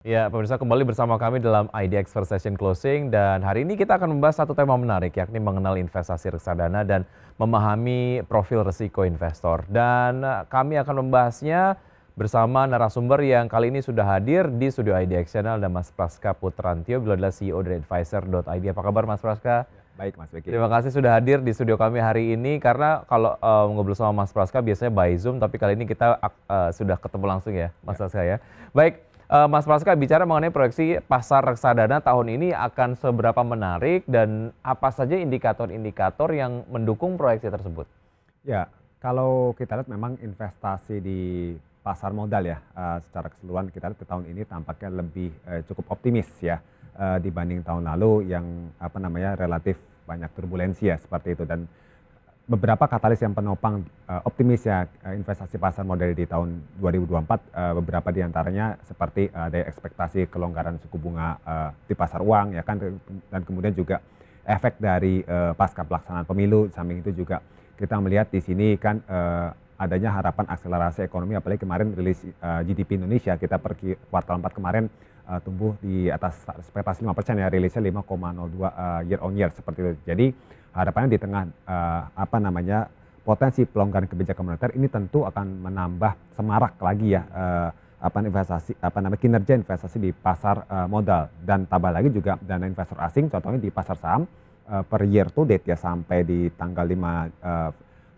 Ya, pemirsa kembali bersama kami dalam IDX First Session Closing dan hari ini kita akan membahas satu tema menarik yakni mengenal investasi reksadana dan memahami profil risiko investor. Dan kami akan membahasnya bersama narasumber yang kali ini sudah hadir di studio IDX Channel dan Mas Praska Putrantio, beliau adalah CEO dari advisor.id. Apa kabar Mas Praska? Baik Mas Beki. Terima kasih sudah hadir di studio kami hari ini karena kalau ngobrol sama Mas Praska biasanya by Zoom tapi kali ini kita sudah ketemu langsung ya Mas Praska ya. Baik, Mas Praska bicara mengenai proyeksi pasar reksadana tahun ini akan seberapa menarik dan apa saja indikator-indikator yang mendukung proyeksi tersebut? Ya, kalau kita lihat memang investasi di pasar modal ya, secara keseluruhan kita lihat di tahun ini tampaknya lebih cukup optimis ya dibanding tahun lalu yang relatif banyak turbulensi ya seperti itu, dan beberapa katalis yang penopang optimis ya investasi pasar modal di tahun 2024, beberapa diantaranya seperti ada ekspektasi kelonggaran suku bunga di pasar uang ya kan, dan kemudian juga efek dari pasca pelaksanaan pemilu. Samping itu juga kita melihat di sini kan adanya harapan akselerasi ekonomi, apalagi kemarin rilis GDP Indonesia kita per kuartal 4 kemarin tumbuh di atas ekspektasi 5% ya, rilisnya 5,02 year on year seperti itu. Jadi harapannya di tengah potensi pelonggaran kebijakan moneter ini tentu akan menambah semarak lagi ya kinerja investasi di pasar modal, dan tambah lagi juga dana investor asing contohnya di pasar saham per year to date ya sampai di tanggal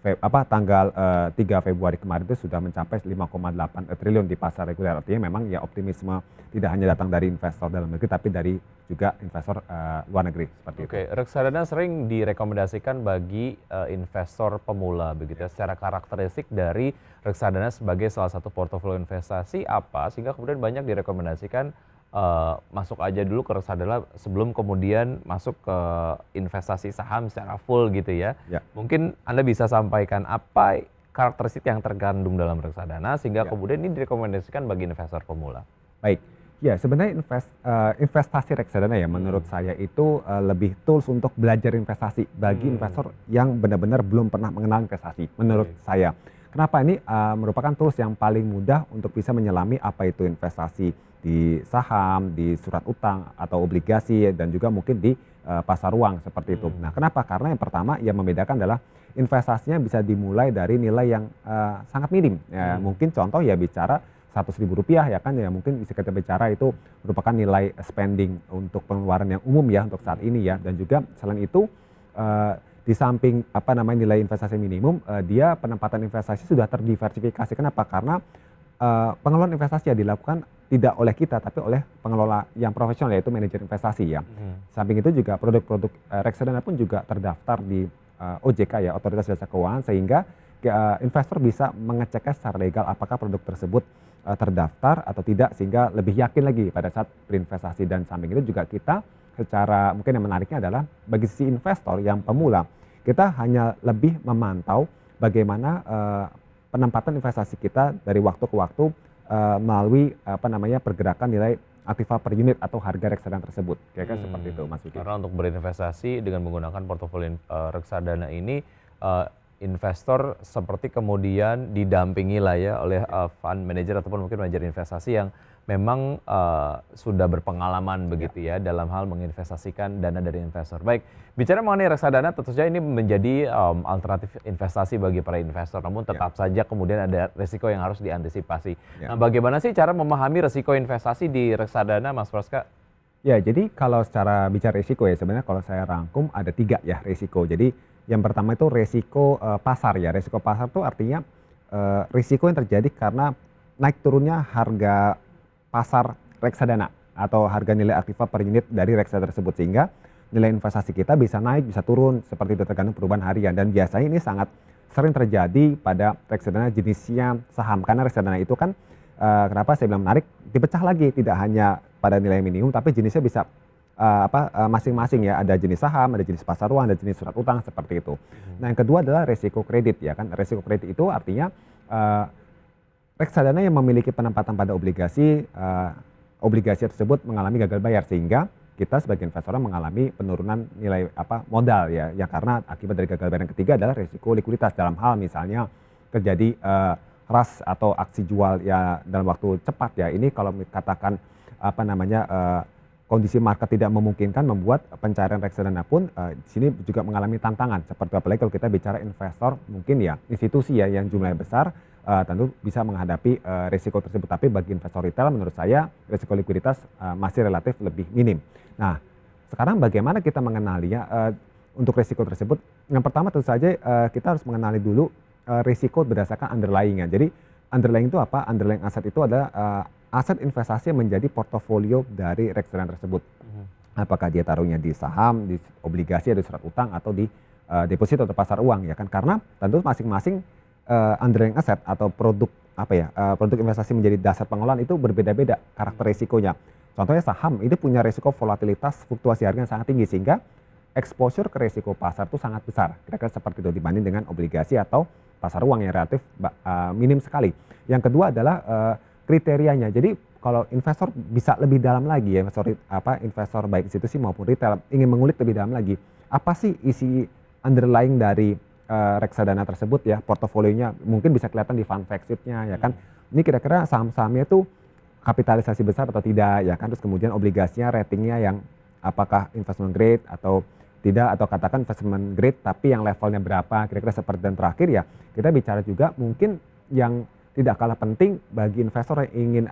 3 Februari kemarin itu sudah mencapai 5,8 triliun di pasar reguler. Artinya memang ya optimisme tidak hanya datang dari investor dalam negeri tapi dari juga investor luar negeri seperti itu. Oke, reksadana sering direkomendasikan bagi investor pemula begitu ya. Secara karakteristik dari reksadana sebagai salah satu portofolio investasi apa sehingga kemudian banyak direkomendasikan masuk aja dulu ke reksadana sebelum kemudian masuk ke investasi saham secara full gitu ya. Ya. Mungkin Anda bisa sampaikan apa karakteristik yang terkandung dalam reksadana sehingga kemudian ini direkomendasikan bagi investor pemula. Baik, ya sebenarnya investasi reksadana ya menurut saya itu lebih tools untuk belajar investasi bagi investor yang benar-benar belum pernah mengenal investasi menurut saya. Kenapa? Ini merupakan tools yang paling mudah untuk bisa menyelami apa itu investasi di saham, di surat utang atau obligasi, dan juga mungkin di pasar uang seperti itu. Nah, kenapa? Karena yang pertama yang membedakan adalah investasinya bisa dimulai dari nilai yang sangat minim. Ya, mungkin contoh ya bicara Rp100.000 ya kan, ya mungkin bisa kita bicara itu merupakan nilai spending untuk pengeluaran yang umum ya untuk saat ini ya, dan juga selain itu di samping nilai investasi minimum, dia penempatan investasi sudah terdiversifikasi. Kenapa? Karena pengelolaan investasi ya dilakukan tidak oleh kita tapi oleh pengelola yang profesional yaitu manajer investasi ya. Samping itu juga produk-produk reksadana pun juga terdaftar di OJK ya, Otoritas Jasa Keuangan, sehingga investor bisa mengeceknya secara legal apakah produk tersebut terdaftar atau tidak, sehingga lebih yakin lagi pada saat berinvestasi. Dan samping itu juga kita secara mungkin yang menariknya adalah bagi sisi investor yang pemula, kita hanya lebih memantau bagaimana penempatan investasi kita dari waktu ke waktu melalui pergerakan nilai aktiva per unit atau harga reksadana tersebut. Kira-kira seperti itu Mas Vicky. Karena untuk berinvestasi dengan menggunakan portofolio reksadana ini investor seperti kemudian didampingi lah ya oleh fund manager ataupun mungkin manajer investasi yang memang sudah berpengalaman begitu ya dalam hal menginvestasikan dana dari investor. Baik, bicara mengenai reksadana tentu saja ini menjadi alternatif investasi bagi para investor, namun tetap saja kemudian ada risiko yang harus diantisipasi. Nah, bagaimana sih cara memahami risiko investasi di reksadana Mas Praska? Ya, jadi kalau secara bicara risiko ya sebenarnya kalau saya rangkum ada 3 ya risiko. Jadi yang pertama itu risiko pasar ya. Risiko pasar itu artinya risiko yang terjadi karena naik turunnya harga pasar reksadana atau harga nilai aktiva per unit dari reksadana tersebut, sehingga nilai investasi kita bisa naik bisa turun seperti itu tergantung perubahan harian. Dan biasanya ini sangat sering terjadi pada reksadana jenisnya saham, karena reksadana itu kan kenapa saya bilang menarik, dipecah lagi tidak hanya pada nilai minimum tapi jenisnya bisa masing-masing ya, ada jenis saham, ada jenis pasar uang, ada jenis surat utang seperti itu. Nah, yang kedua adalah resiko kredit ya kan. Resiko kredit itu artinya reksadana yang memiliki penempatan pada obligasi, obligasi tersebut mengalami gagal bayar, sehingga kita sebagai investor mengalami penurunan nilai modal ya karena akibat dari gagal bayar. Yang ketiga adalah risiko likuiditas dalam hal misalnya terjadi rush atau aksi jual ya dalam waktu cepat ya. Ini kalau katakan kondisi market tidak memungkinkan membuat pencarian reksadana pun di sini juga mengalami tantangan. Seperti apalagi kalau kita bicara investor mungkin ya institusi ya yang jumlahnya besar tentu bisa menghadapi risiko tersebut. Tapi bagi investor retail menurut saya risiko likuiditas masih relatif lebih minim. Nah sekarang bagaimana kita mengenalinya untuk risiko tersebut? Yang pertama tentu saja kita harus mengenali dulu risiko berdasarkan underlying-nya. Jadi underlying itu apa? Underlying aset itu adalah aset investasi yang menjadi portofolio dari reksadana tersebut. Apakah dia taruhnya di saham, di obligasi, di surat utang, atau di deposito atau pasar uang ya kan? Karena tentu masing-masing underlying aset atau produk produk investasi menjadi dasar pengelolaan itu berbeda-beda karakter risikonya. Contohnya saham itu punya risiko volatilitas fluktuasi harga yang sangat tinggi sehingga exposure ke risiko pasar itu sangat besar. Kira-kira seperti itu dibanding dengan obligasi atau pasar uang yang relatif minim sekali. Yang kedua adalah kriterianya. Jadi kalau investor bisa lebih dalam lagi ya, investor baik institusi maupun retail ingin mengulik lebih dalam lagi, apa sih isi underlying dari reksadana tersebut ya, portofolionya mungkin bisa kelihatan di fund fact sheet-nya ya kan. Ini kira-kira saham-sahamnya itu kapitalisasi besar atau tidak ya kan, terus kemudian obligasinya ratingnya yang apakah investment grade atau tidak, atau katakan investment grade tapi yang levelnya berapa, kira-kira seperti. Dan terakhir ya kita bicara juga mungkin yang tidak kalah penting bagi investor yang ingin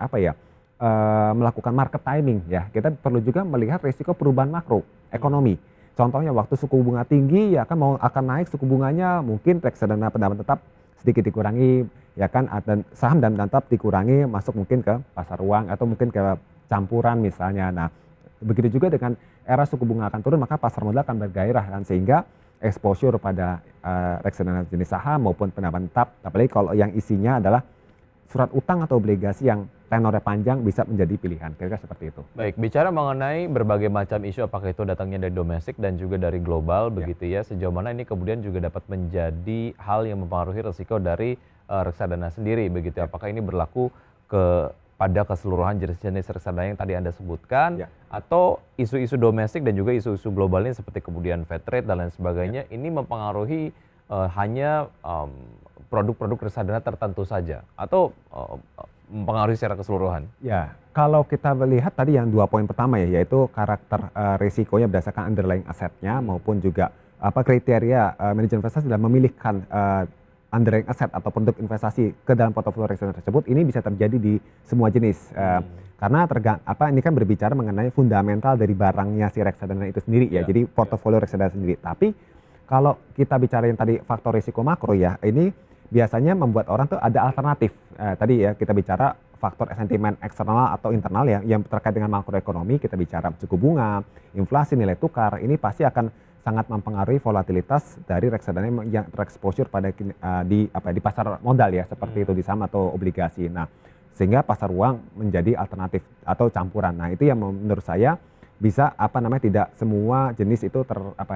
melakukan market timing ya, kita perlu juga melihat risiko perubahan makro ekonomi. Contohnya waktu suku bunga tinggi ya kan akan naik suku bunganya, mungkin reksadana pendapat tetap sedikit dikurangi ya kan, dan saham dan tetap dikurangi masuk mungkin ke pasar uang atau mungkin ke campuran misalnya. Nah begitu juga dengan era suku bunga akan turun, maka pasar modal akan bergairah kan, sehingga exposure pada reksadana jenis saham maupun pendapat tetap, apalagi kalau yang isinya adalah surat utang atau obligasi yang tenornya panjang, bisa menjadi pilihan. Kira-kira seperti itu. Baik, bicara mengenai berbagai macam isu, apakah itu datangnya dari domestik dan juga dari global begitu ya, sejauh mana ini kemudian juga dapat menjadi hal yang mempengaruhi risiko dari reksadana sendiri begitu. Apakah ini berlaku pada keseluruhan jenis-jenis reksadana yang tadi Anda sebutkan, atau isu-isu domestik dan juga isu-isu globalnya seperti kemudian Fed rate dan lain sebagainya ini mempengaruhi hanya produk-produk reksadana tertentu saja atau mempengaruhi secara keseluruhan? Ya, kalau kita melihat tadi yang 2 poin pertama ya, yaitu karakter risikonya berdasarkan underlying asetnya maupun juga kriteria manajer investasi dalam memilihkan underlying aset atau produk investasi ke dalam portofolio reksadana tersebut, ini bisa terjadi di semua jenis. Karena ini kan berbicara mengenai fundamental dari barangnya si reksadana itu sendiri ya, jadi portofolio reksadana sendiri. Tapi kalau kita bicarain tadi faktor risiko makro ya, ini biasanya membuat orang tuh ada alternatif. Tadi ya kita bicara faktor sentimen eksternal atau internal ya, yang terkait dengan makroekonomi, kita bicara suku bunga, inflasi, nilai tukar, ini pasti akan sangat mempengaruhi volatilitas dari reksadana yang tereksposur pada di pasar modal ya, seperti itu di saham atau obligasi. Nah, sehingga pasar uang menjadi alternatif atau campuran. Nah, itu yang menurut saya bisa tidak semua jenis itu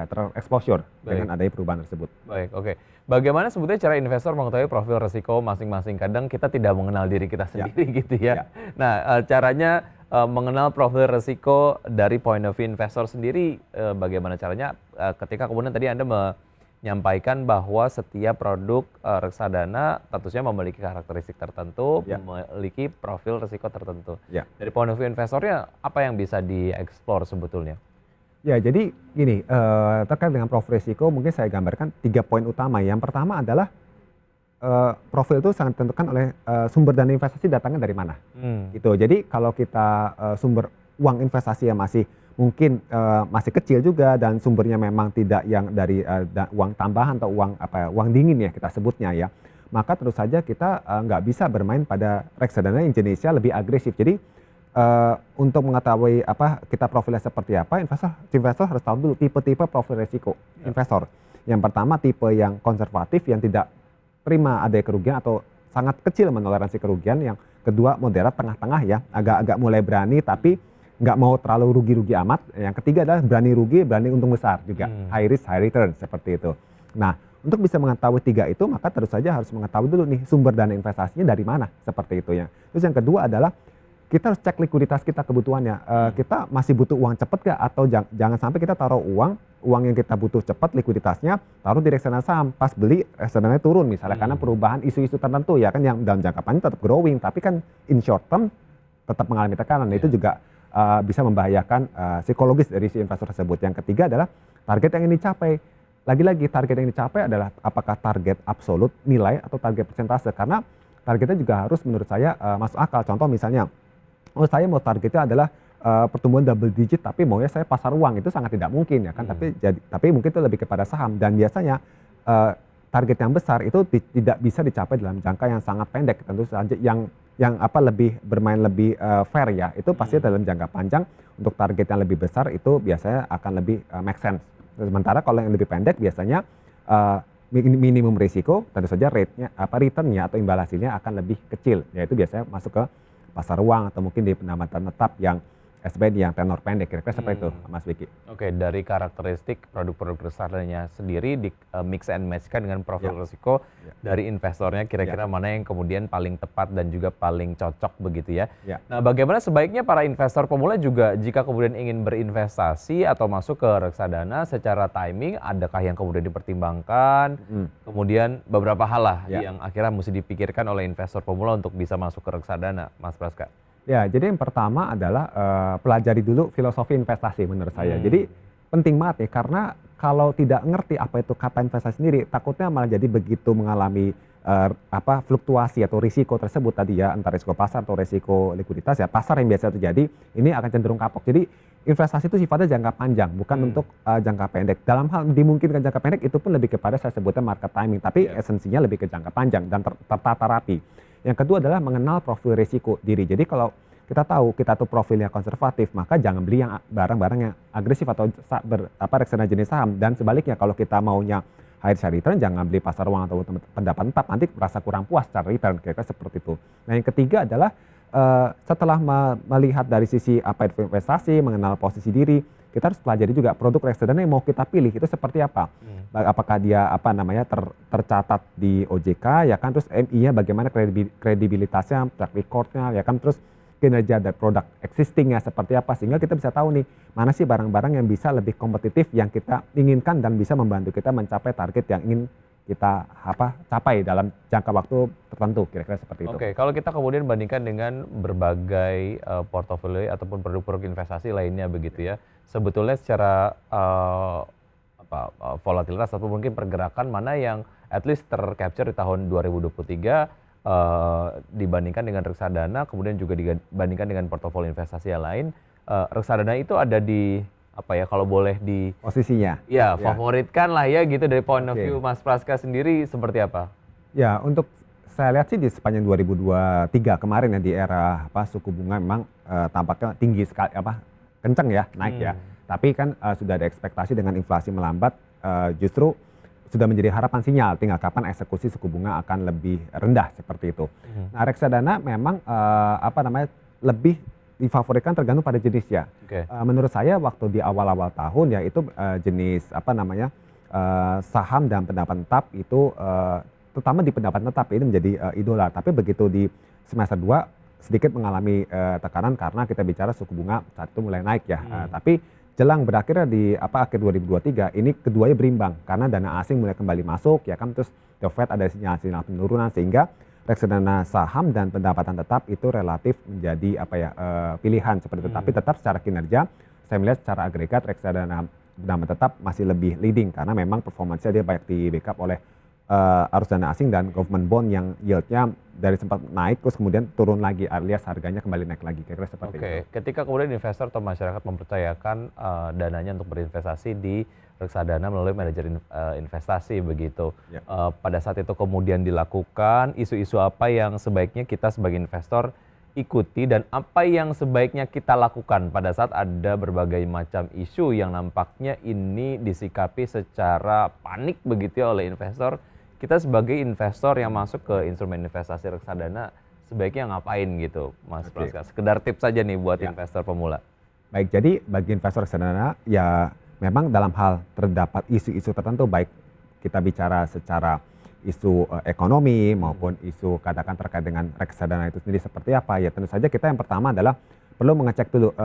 tereksposur dengan adanya perubahan tersebut. Baik, oke. Bagaimana sebetulnya cara investor mengetahui profil risiko masing-masing? Kadang kita tidak mengenal diri kita sendiri gitu ya. Nah, caranya mengenal profil risiko dari point of view investor sendiri, bagaimana caranya ketika kemudian tadi Anda menyampaikan bahwa setiap produk reksadana tentunya memiliki karakteristik tertentu, memiliki profil risiko tertentu. Dari point of view investornya, apa yang bisa dieksplor sebetulnya? Ya, jadi gini, terkait dengan profil risiko mungkin saya gambarkan 3 poin utama. Yang pertama adalah profil itu sangat ditentukan oleh sumber dana investasi datangnya dari mana. Gitu. Jadi kalau kita sumber uang investasi yang masih mungkin masih kecil juga dan sumbernya memang tidak yang dari uang tambahan atau uang dingin ya kita sebutnya ya, maka tentu saja kita nggak bisa bermain pada reksadana yang jenisnya lebih agresif. Jadi untuk mengetahui kita profilnya seperti apa, investor harus tahu dulu tipe-tipe profil risiko investor. Yang pertama tipe yang konservatif yang tidak terima ada kerugian atau sangat kecil menoleransi kerugian. Yang kedua moderat tengah-tengah ya, agak mulai berani tapi nggak mau terlalu rugi-rugi amat. Yang ketiga adalah berani rugi, berani untung besar juga, high risk, high return seperti itu. Nah, untuk bisa mengetahui 3 itu maka terus saja harus mengetahui dulu nih sumber dana investasinya dari mana seperti itu ya. Terus yang kedua adalah kita harus cek likuiditas kita, kebutuhannya. Kita masih butuh uang cepat gak? Atau jangan sampai kita taruh uang yang kita butuh cepat likuiditasnya taruh di reksadana saham, pas beli reksadana turun misalnya karena perubahan isu-isu tertentu ya kan, yang dalam jangka panjang tetap growing tapi kan in short term tetap mengalami tekanan. Itu juga bisa membahayakan psikologis dari si investor tersebut. Yang ketiga adalah target yang ingin dicapai. Lagi-lagi target yang dicapai adalah apakah target absolut nilai atau target persentase, karena targetnya juga harus menurut saya masuk akal. Contoh misalnya, saya mau targetnya adalah pertumbuhan double digit tapi maunya saya pasar uang, itu sangat tidak mungkin ya kan. Tapi mungkin itu lebih kepada saham, dan biasanya target yang besar itu tidak bisa dicapai dalam jangka yang sangat pendek. Tentu saja yang lebih bermain lebih fair ya, itu pasti dalam jangka panjang. Untuk target yang lebih besar itu biasanya akan lebih make sense. Sementara kalau yang lebih pendek biasanya minimum risiko, tentu saja returnnya atau imbal hasilnya akan lebih kecil, yaitu biasanya masuk ke pasar uang atau mungkin di pendapatan tetap yang SBN yang tenor pendek, kira-kira seperti itu Mas Vicky. Oke, dari karakteristik produk-produk reksadana sendiri di mix and match kan dengan profil risiko dari investornya, kira-kira mana yang kemudian paling tepat dan juga paling cocok begitu ya. Nah, bagaimana sebaiknya para investor pemula juga jika kemudian ingin berinvestasi atau masuk ke reksadana, secara timing adakah yang kemudian dipertimbangkan? Kemudian beberapa hal lah yang akhirnya mesti dipikirkan oleh investor pemula untuk bisa masuk ke reksadana, Mas Praska. Ya, jadi yang pertama adalah pelajari dulu filosofi investasi menurut saya. Jadi penting banget nih, karena kalau tidak ngerti apa itu kata investasi sendiri, takutnya malah jadi begitu mengalami fluktuasi atau risiko tersebut tadi ya, entah risiko pasar atau risiko likuiditas ya, pasar yang biasa terjadi, ini akan cenderung kapok. Jadi investasi itu sifatnya jangka panjang, bukan untuk jangka pendek. Dalam hal dimungkinkan jangka pendek itu pun lebih kepada saya sebutnya market timing, tapi esensinya lebih ke jangka panjang dan tertata rapi. Yang kedua adalah mengenal profil risiko diri. Jadi kalau kita tahu kita tuh profilnya konservatif, maka jangan beli yang barang-barang yang agresif atau reksadana jenis saham. Dan sebaliknya kalau kita maunya high share return, jangan beli pasar uang atau pendapatan tetap, nanti merasa kurang puas secara return, kira-kira seperti itu. Nah, yang ketiga adalah setelah melihat dari sisi apa itu investasi, mengenal posisi diri, kita harus pelajari juga produk reksadana yang mau kita pilih itu seperti apa. Apakah dia tercatat di OJK ya kan, terus MI-nya bagaimana kredibilitasnya, track record-nya ya kan, terus kinerja dari produk existing-nya seperti apa, sehingga kita bisa tahu nih mana sih barang-barang yang bisa lebih kompetitif yang kita inginkan dan bisa membantu kita mencapai target yang ingin kita capai dalam jangka waktu tertentu, kira-kira seperti itu. Oke, kalau kita kemudian bandingkan dengan berbagai portofolio ataupun produk-produk investasi lainnya begitu ya, sebetulnya secara volatilitas atau mungkin pergerakan mana yang at least tercapture di tahun 2023 dibandingkan dengan reksadana, kemudian juga dibandingkan dengan portofolio investasi yang lain, reksadana itu ada di kalau boleh di posisinya. Ya, favoritkan lah ya gitu dari point of view Mas Praska sendiri seperti apa? Ya, untuk saya lihat sih di sepanjang 2023 kemarin ya, di era suku bunga memang tampaknya tinggi sekali, kencang ya, naik ya. Tapi kan sudah ada ekspektasi dengan inflasi melambat, justru sudah menjadi harapan sinyal, tinggal kapan eksekusi suku bunga akan lebih rendah seperti itu. Nah, reksadana memang lebih difavoritkan tergantung pada jenisnya. Menurut saya waktu di awal-awal tahun ya itu jenis saham dan pendapatan tetap itu terutama di pendapatan tetap ini menjadi idola. Tapi begitu di semester 2 sedikit mengalami tekanan karena kita bicara suku bunga saat itu mulai naik ya. Tapi jelang berakhirnya di akhir 2023 ini keduanya berimbang karena dana asing mulai kembali masuk ya kan, terus The Fed ada sinyal-sinyal penurunan sehingga reksadana saham dan pendapatan tetap itu relatif menjadi pilihan seperti itu. Tapi tetap secara kinerja saya melihat secara agregat reksadana pendapatan tetap masih lebih leading karena memang performanya dia banyak di backup oleh arus dana asing dan government bond yang yieldnya dari sempat naik terus kemudian turun lagi alias harganya kembali naik lagi, kira-kira seperti itu. Ketika kemudian investor atau masyarakat mempercayakan dananya untuk berinvestasi di reksadana melalui manajer investasi begitu. Pada saat itu kemudian dilakukan, isu-isu apa yang sebaiknya kita sebagai investor ikuti dan apa yang sebaiknya kita lakukan pada saat ada berbagai macam isu yang nampaknya ini disikapi secara panik begitu ya oleh investor. Kita sebagai investor yang masuk ke instrumen investasi reksadana sebaiknya ngapain gitu, Mas Praska? Sekedar tips saja nih buat investor pemula. Baik, jadi bagi investor reksadana ya memang dalam hal terdapat isu-isu tertentu, baik kita bicara secara isu ekonomi maupun isu katakan terkait dengan reksadana itu sendiri seperti apa, ya tentu saja kita yang pertama adalah perlu mengecek dulu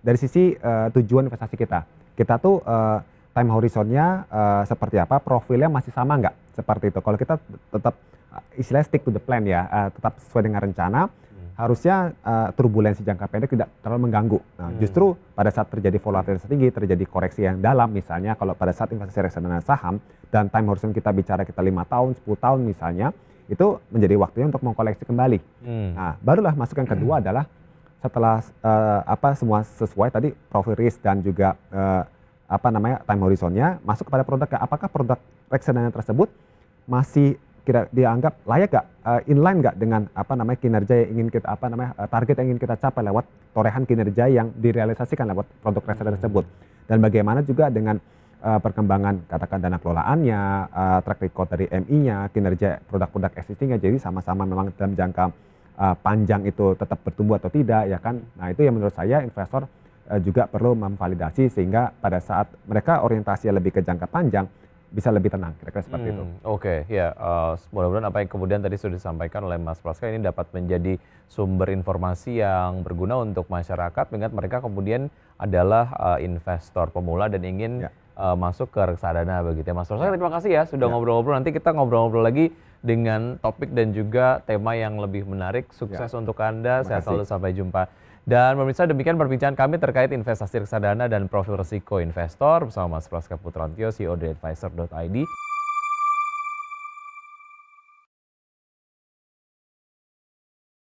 dari sisi tujuan investasi kita. Kita tuh time horizonnya seperti apa, profilnya masih sama nggak seperti itu. Kalau kita tetap istilahnya stick to the plan ya, tetap sesuai dengan rencana, harusnya turbulensi jangka pendek tidak terlalu mengganggu. Nah, justru pada saat terjadi volatilitas tinggi, terjadi koreksi yang dalam, misalnya kalau pada saat investasi reksadana saham dan time horizon kita bicara kita 5 tahun, 10 tahun misalnya, itu menjadi waktunya untuk mengkoleksi kembali. Nah, barulah masuk yang kedua adalah setelah semua sesuai tadi profil risk dan juga time horizonnya, masuk kepada produknya. Apakah produk reksadana tersebut masih kira dianggap layak gak, inline gak dengan kinerja yang ingin kita target yang ingin kita capai lewat torehan kinerja yang direalisasikan lewat produk reksadana tersebut, dan bagaimana juga dengan perkembangan katakan dana kelolaannya, track record dari MI-nya, kinerja produk-produk existing-nya, jadi sama-sama memang dalam jangka panjang itu tetap bertumbuh atau tidak, ya kan. Nah, itu yang menurut saya investor juga perlu memvalidasi sehingga pada saat mereka orientasinya lebih ke jangka panjang bisa lebih tenang, kira-kira seperti itu. Oke, ya, mudah-mudahan apa yang kemudian tadi sudah disampaikan oleh Mas Praska ini dapat menjadi sumber informasi yang berguna untuk masyarakat, mengingat mereka kemudian adalah investor pemula dan ingin masuk ke reksadana begitu ya. Mas Praska, terima kasih ya sudah ngobrol-ngobrol. Nanti kita ngobrol-ngobrol lagi dengan topik dan juga tema yang lebih menarik. Sukses untuk Anda, sehat selalu, sampai jumpa. Dan pemirsa, demikian perbincangan kami terkait investasi reksadana dan profil risiko investor bersama Mas Praska Putrantio, CEO dari Advisor.id.